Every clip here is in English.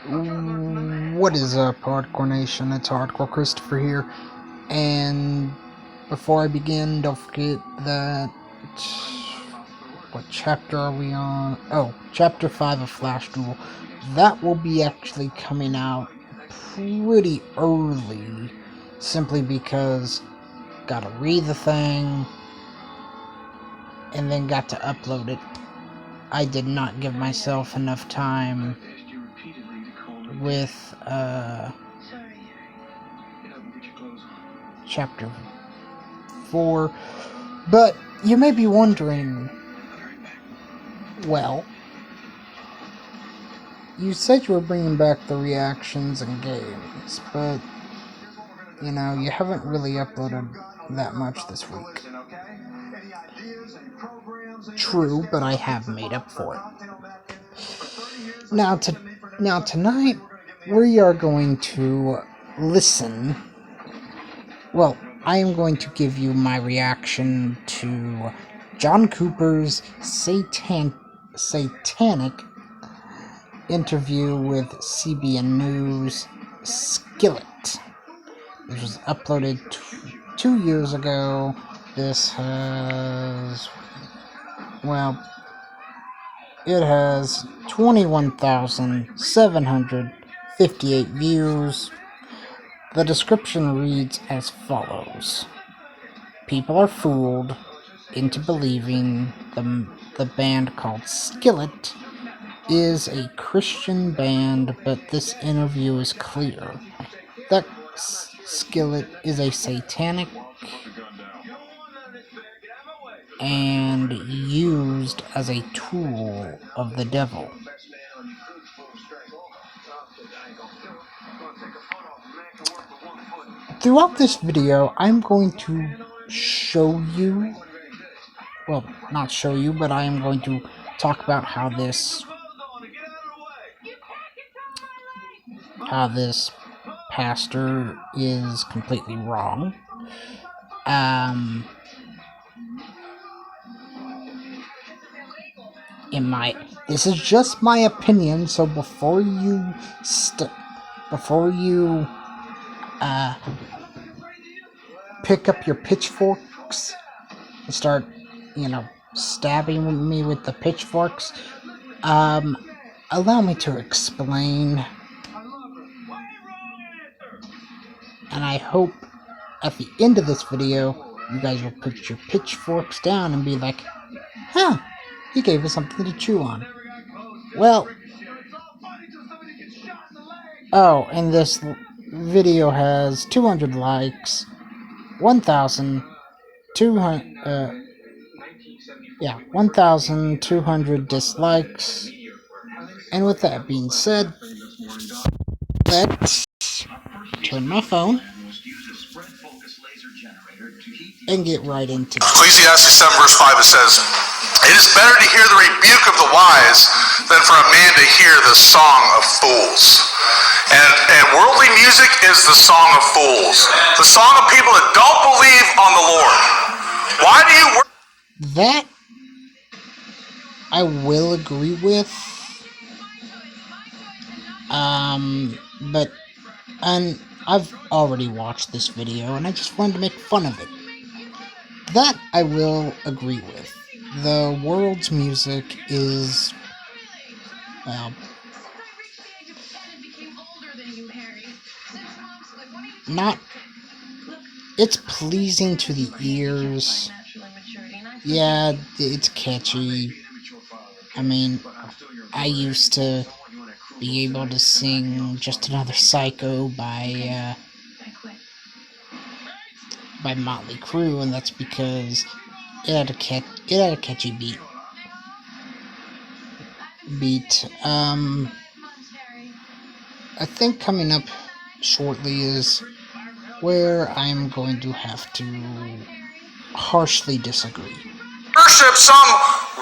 What is up, Hardcore Nation? It's Hardcore Christopher here, and before I begin, don't forget that... what chapter are we on? Oh, Chapter 5 of Flash Duel. That will be actually coming out pretty early, simply because gotta read the thing, and then got to upload it. I did not give myself enough time with Chapter 4, but you may be wondering, well, you said you were bringing back the reactions and games, but, you know, you haven't really uploaded that much this week. True, but I have made up for it. Now tonight, we are going to listen. Well, I am going to give you my reaction to John Cooper's satanic interview with CBN News Skillet. This was uploaded 2 years ago. This has, well, it has 21,758 views. The description reads as follows. People are fooled into believing the band called Skillet is a Christian band, but this interview is clear that Skillet is a satanic and used as a tool of the devil. Throughout this video, I'm going to show you, well, not show you, but I am going to talk about how this pastor is completely wrong. This is just my opinion, so before you pick up your pitchforks and start, stabbing me with the pitchforks, allow me to explain. And I hope at the end of this video, you guys will put your pitchforks down and be like, huh, he gave us something to chew on. Well, oh, and this video has 200 likes, 1,200 dislikes. And with that being said, let's turn my phone and get right into it. Ecclesiastes 7 verse 5, it says, "It is better to hear the rebuke of the wise than for a man to hear the song of fools." And worldly music is the song of fools. The song of people that don't believe on the Lord. Why do you work? That I will agree with. But I've already watched this video and I just wanted to make fun of it. That I will agree with. The world's music is, well, not, it's pleasing to the ears. Yeah, it's catchy. I mean, I used to be able to sing Just Another Psycho by Motley Crue, and that's because it had a catchy beat. I think coming up shortly is where I'm going to have to harshly disagree. Worship some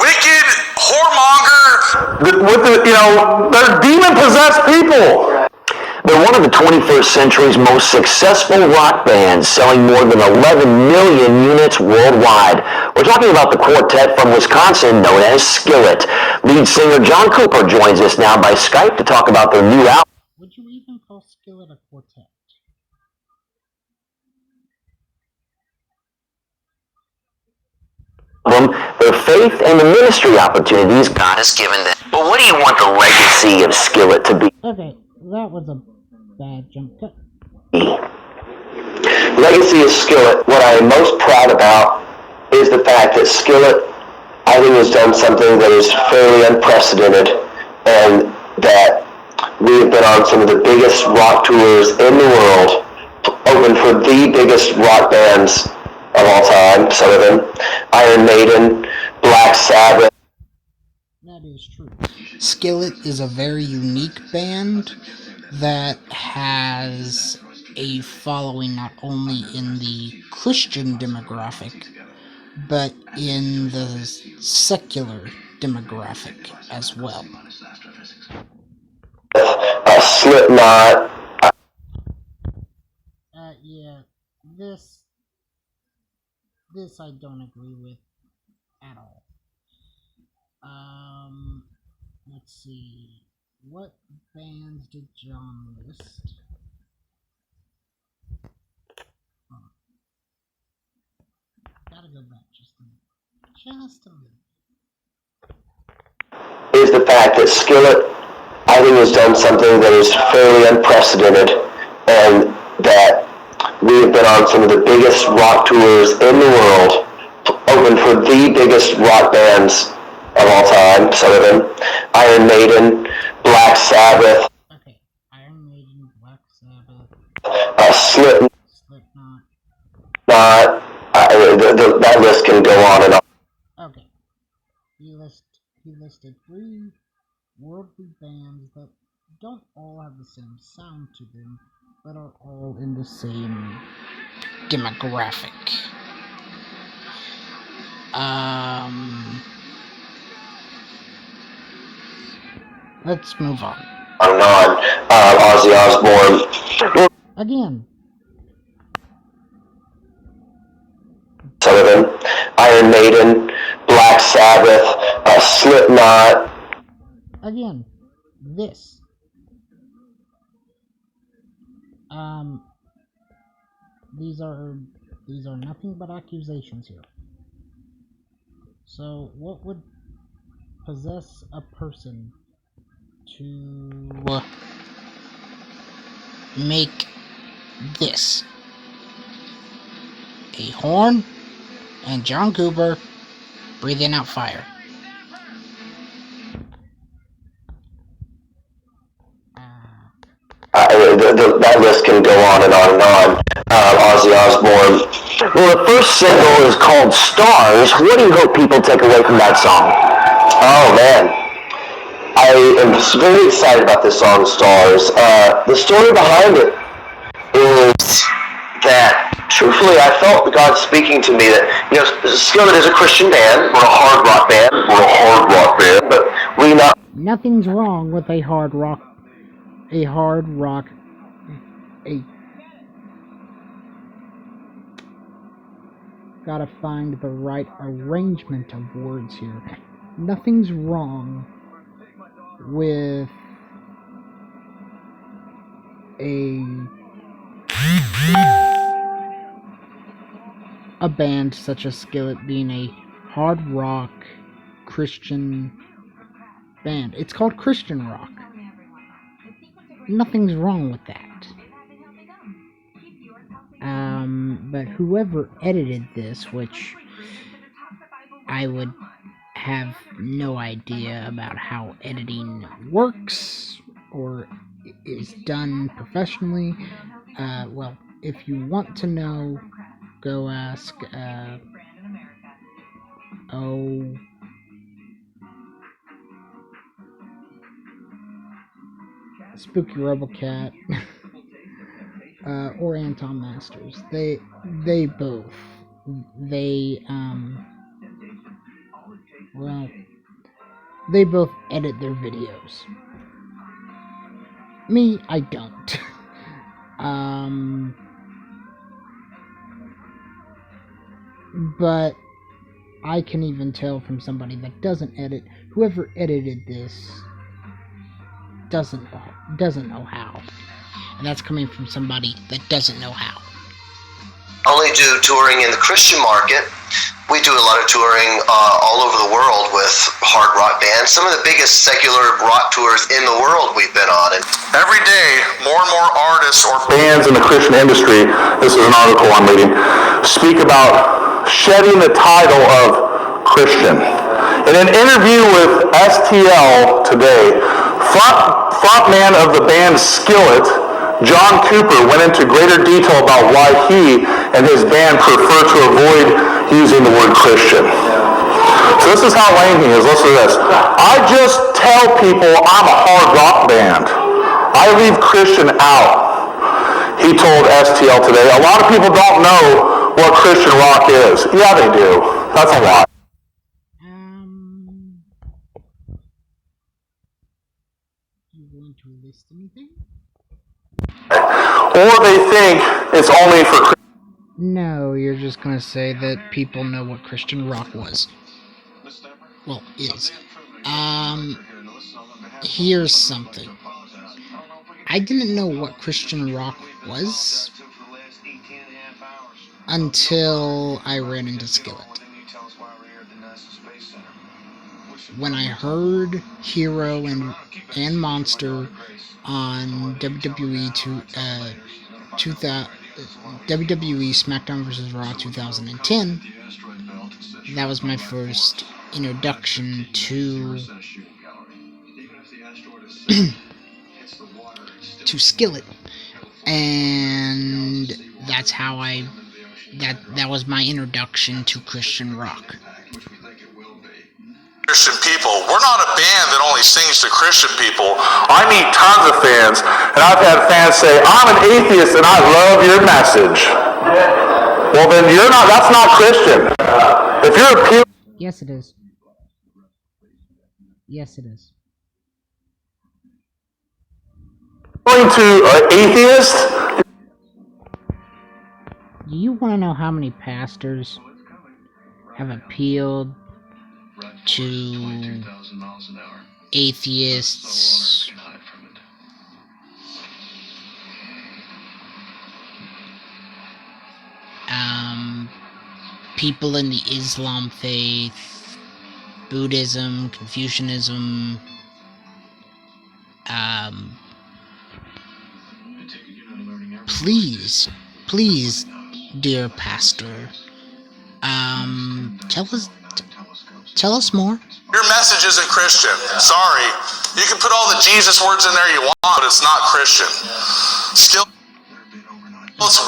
wicked whoremonger. They're demon-possessed people. They're one of the 21st century's most successful rock bands, selling more than 11 million units worldwide. We're talking about the quartet from Wisconsin known as Skillet. Lead singer John Cooper joins us now by Skype to talk about their new album. Would you even call Skillet a quartet? Their faith and the ministry opportunities God has given them. But what do you want the legacy of Skillet to be? Okay, that was a bad jump cut. Legacy of Skillet, what I am most proud about is the fact that Skillet, I think, has done something that is fairly unprecedented, and that we have been on some of the biggest rock tours in the world, open for the biggest rock bands of all time, some of them, Iron Maiden, Black Sabbath. That is true. Skillet is a very unique band that has a following not only in the Christian demographic, but in the secular demographic as well. Slipknot. Yeah, this I don't agree with at all. Let's see. What bands did John list? Gotta go back just a little. Is the fact that Skillet, I think, has done something that is fairly unprecedented, and that we have been on some of the biggest rock tours in the world, open for the biggest rock bands of all time, some of them, Iron Maiden, Black Sabbath. Okay, Iron Maiden, Black Sabbath, Slipknot. Slipknot. That list can go on and on. Okay, he listed 3 worldly bands that don't all have the same sound to them, but are all in the same demographic. Let's move on. Ozzy Osbourne. Again. Some of them, Iron Maiden, Black Sabbath, Slipknot. Again, this. These are nothing but accusations here. So, what would possess a person to make this? A horn and John Cooper breathing out fire. That list can go on and on and on. Ozzy Osbourne. Well, the first single is called Stars. What do you hope people take away from that song? Oh, man. I am very excited about this song, Stars. The story behind it is that, truthfully, I felt God speaking to me that, Skillet is a Christian band. We're a hard rock band. But we not... Nothing's wrong with a hard rock. Gotta find the right arrangement of words here. Nothing's wrong with a band such as Skillet being a hard rock Christian band. It's called Christian rock. Nothing's wrong with that. But whoever edited this, which I would have no idea about how editing works or is done professionally, well, if you want to know, go ask, Spooky Robocat, or Anton Masters. They both, they both edit their videos. Me, I don't. But I can even tell from somebody that doesn't edit. Whoever edited this doesn't know how, and that's coming from somebody that doesn't know how. Only do touring in the Christian market. We do a lot of touring all over the world with hard rock bands. Some of the biggest secular rock tours in the world we've been on. And Every day, more and more artists or bands in the Christian industry, this is an article I'm reading, speak about shedding the title of Christian. In an interview with STL today, frontman of the band Skillet, John Cooper, went into greater detail about why he and his band prefer to avoid using the word Christian. So this is how lame he is. Listen to this. I just tell people I'm a hard rock band. I leave Christian out, he told STL today. A lot of people don't know what Christian rock is. Yeah, they do. That's a lot. You going to list anything? Or they think it's only for No, you're just gonna say that people know what Christian rock was. Well, is. Here's something. I didn't know what Christian rock was until I ran into Skillet. When I heard Hero and Monster on WWE WWE SmackDown vs. Raw 2010, that was my first introduction to to Skillet, and that's how that was my introduction to Christian rock. Christian people. We're not a band that only sings to Christian people. I meet tons of fans, and I've had fans say, I'm an atheist and I love your message. Well, then that's not Christian. If you're appealing Yes, it is. Yes, it is. to an atheist, Do you want to know how many pastors have appealed to atheists? People in the Islam faith, Buddhism, Confucianism, please, dear pastor, tell us more. your message isn't Christian. Sorry. You can put all the Jesus words in there you want, but it's not Christian. It's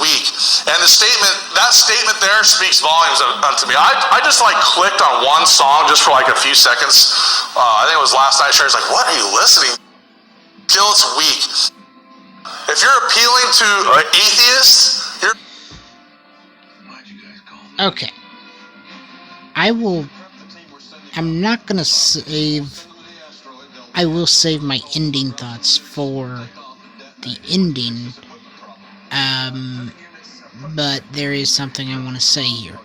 weak. And that statement there speaks volumes unto me. I just clicked on one song just for a few seconds. I think it was last night. Sherry's like, what are you listening to? Still, it's weak. If you're appealing to an atheist, you're... Okay. I will save my ending thoughts for the ending. But there is something I want to say here.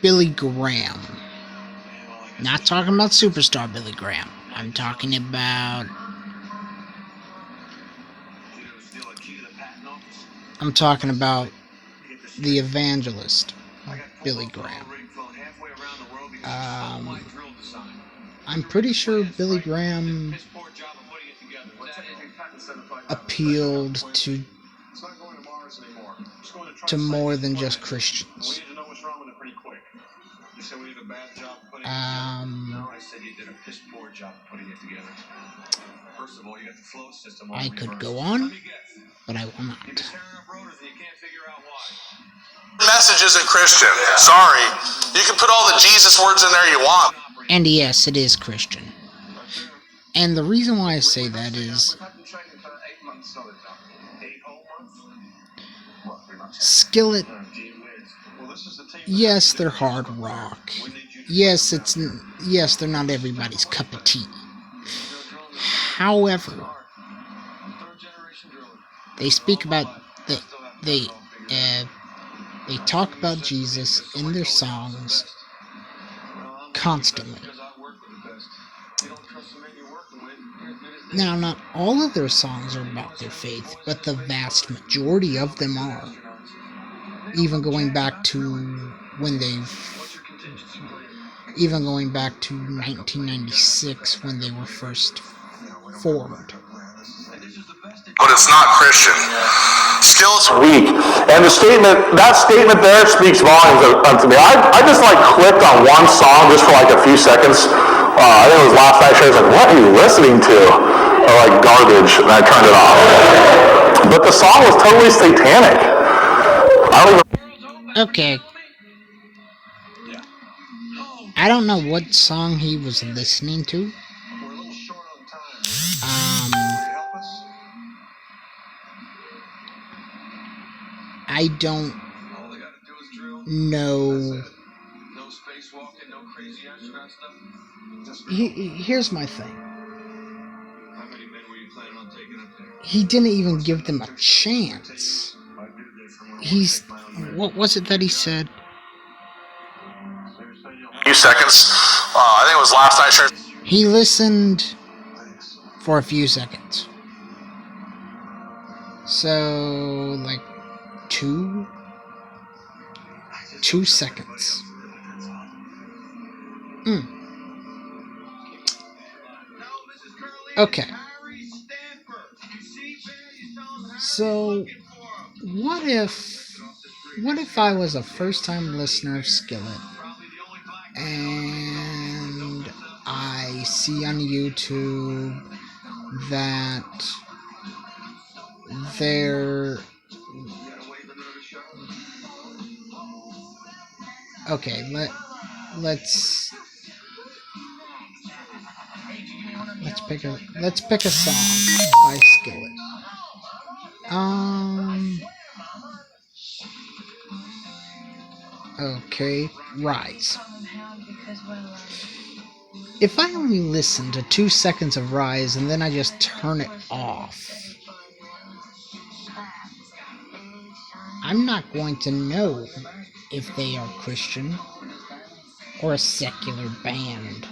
Billy Graham. Not talking about superstar Billy Graham. I'm talking about the evangelist, Billy Graham. I'm pretty sure Billy Graham appealed to more than just Christians. I could go on, but I will not. Message isn't Christian. Sorry. You can put all the Jesus words in there you want. And yes, it is Christian. And the reason why I say that is Skillet, yes, they're hard rock. Yes, they're not everybody's cup of tea. However, they speak about they They talk about Jesus in their songs constantly. Now, not all of their songs are about their faith, but the vast majority of them are. Even going back to 1996 when they were first formed. But it's not Christian. Skillet's weak. And that statement there speaks volumes to me. I just like clicked on one song just for like a few seconds. I think it was last night. I was like, what are you listening to? Or like garbage, and I turned it off. But the song was totally satanic. Okay. I don't know what song he was listening to. I don't know. Here's my thing. He didn't even give them a chance. What was it that he said? few seconds. I think it was last night. He listened for a few seconds. So, like, two seconds. Okay. So, what if I was a first-time listener of Skillet, and I see on YouTube that they're... Okay, let's pick a song by Skillet. Okay, Rise. If I only listen to 2 seconds of Rise and then I just turn it off, I'm not going to know if they are Christian or a secular band.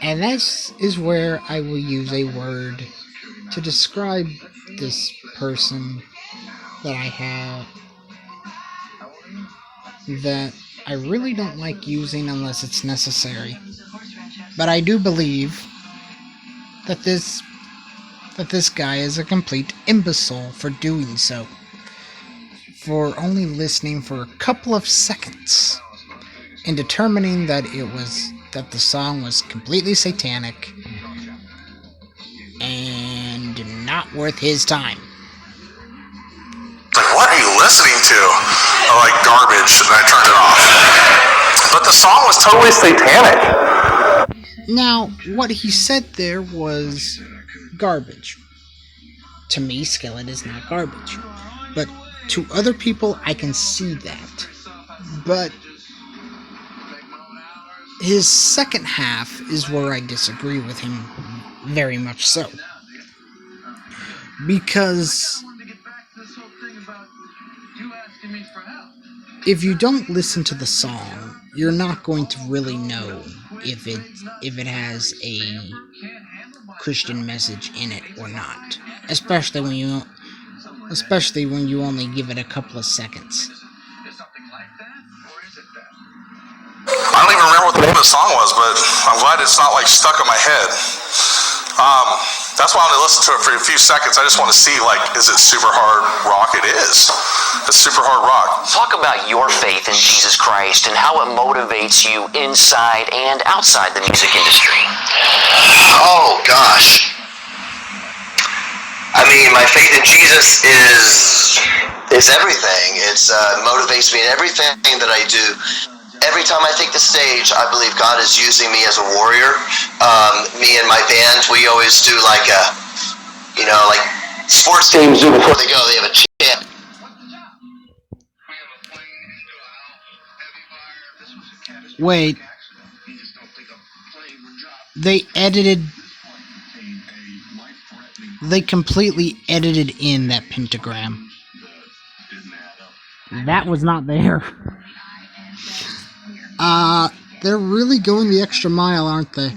And this is where I will use a word to describe this person that I have that I really don't like using unless it's necessary. But I do believe that this guy is a complete imbecile for doing so. For only listening for a couple of seconds and determining that the song was completely satanic and not worth his time. Like, what are you listening to? I like garbage, and I turned it off. But the song was totally satanic. Now, what he said there was garbage. To me, Skillet is not garbage. But to other people, I can see that. But his second half is where I disagree with him very much so. Because if you don't listen to the song, you're not going to really know if it has a Christian message in it or not. Especially when you only give it a couple of seconds. I don't even remember what the name of the song was, but I'm glad it's not like stuck in my head. That's why I only listened to it for a few seconds. I just want to see, like, is it super hard rock? It is. It's super hard rock. Talk about your faith in Jesus Christ and how it motivates you inside and outside the music industry. Oh, gosh. I mean, my faith in Jesus is everything. It motivates me in everything that I do. Every time I take the stage, I believe God is using me as a warrior. Me and my band, we always do like sports teams do before they go. They have a chant. Wait. They completely edited in that pentagram. That was not there. They're really going the extra mile, aren't they?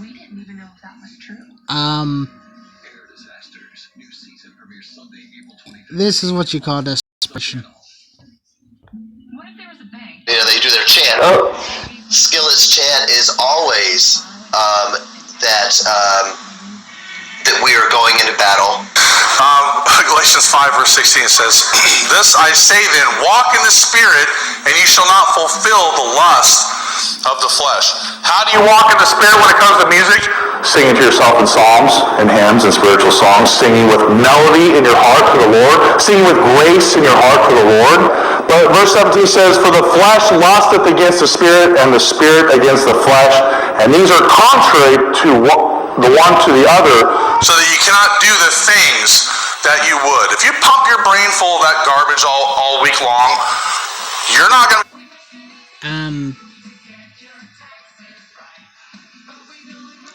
This is what you call desperation. You know, they do their chant. Oh. Skillet's chant is always that we are going into battle. Galatians 5 verse 16 says, "This I say then, walk in the Spirit, and you shall not fulfill the lust of the flesh." How do you walk in the Spirit when it comes to music? Singing to yourself in psalms and hymns and spiritual songs, singing with melody in your heart for the Lord, singing with grace in your heart for the Lord. But verse 17 says, "For the flesh lusteth against the Spirit, and the Spirit against the flesh, and these are contrary to the one to the other." So that you cannot do the things that you would. If you pump your brain full of that garbage all week long, you're not going to...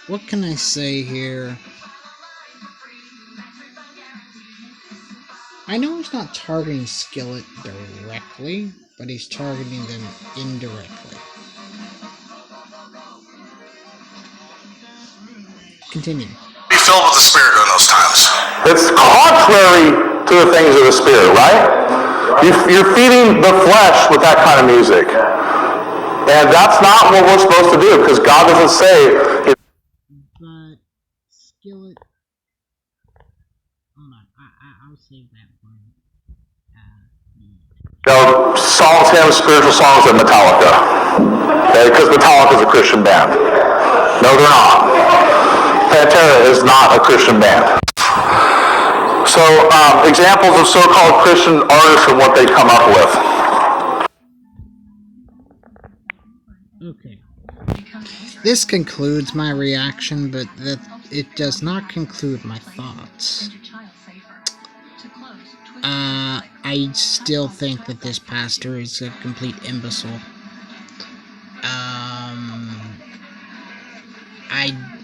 What can I say here? I know he's not targeting Skillet directly, but he's targeting them indirectly. Continue. Be filled with the Spirit during those times. It's contrary to the things of the Spirit, right? You're feeding the flesh with that kind of music. And that's not what we're supposed to do, because God doesn't say... But Skillet... Hold on, I'll save that one. Songs, hymns, spiritual songs at Metallica. Okay? Because Metallica is a Christian band. No, they're not. Pantera is not a Christian band. So, examples of so-called Christian artists and what they come up with. Okay. This concludes my reaction, but it does not conclude my thoughts. I still think that this pastor is a complete imbecile.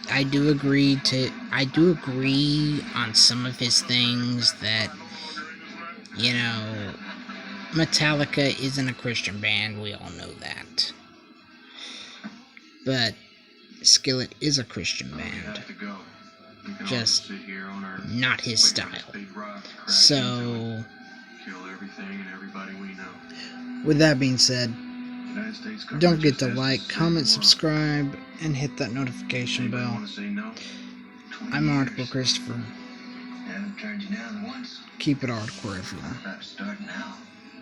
I do agree on some of his things that, you know, Metallica isn't a Christian band, we all know that. But Skillet is a Christian band. Just not his style. So, with that being said, don't forget to like, comment, subscribe, and hit that notification bell. I'm Hardcore Christopher. Keep it hardcore, everyone.